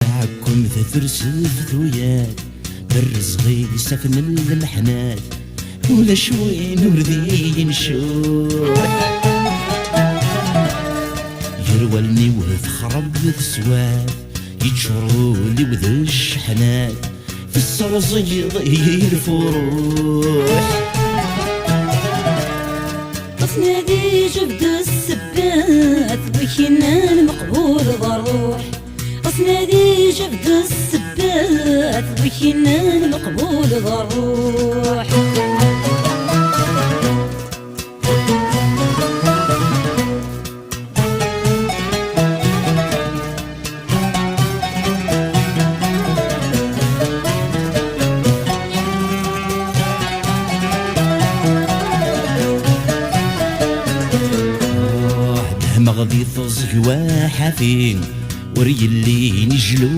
عكم تفرس ثويات بالرزغي سفن المحنات ولا شوي نور ذي نشوح يروالني وذخرب ذسوات يتشرولي وذ الشحنات في الصرصي ضير فروح تصنادي جبد السبات وكنا المقبول ضروح تصنادي جبد السبات وكنا المقبول ضروح مغضي طزق وحافين وريلي نجلو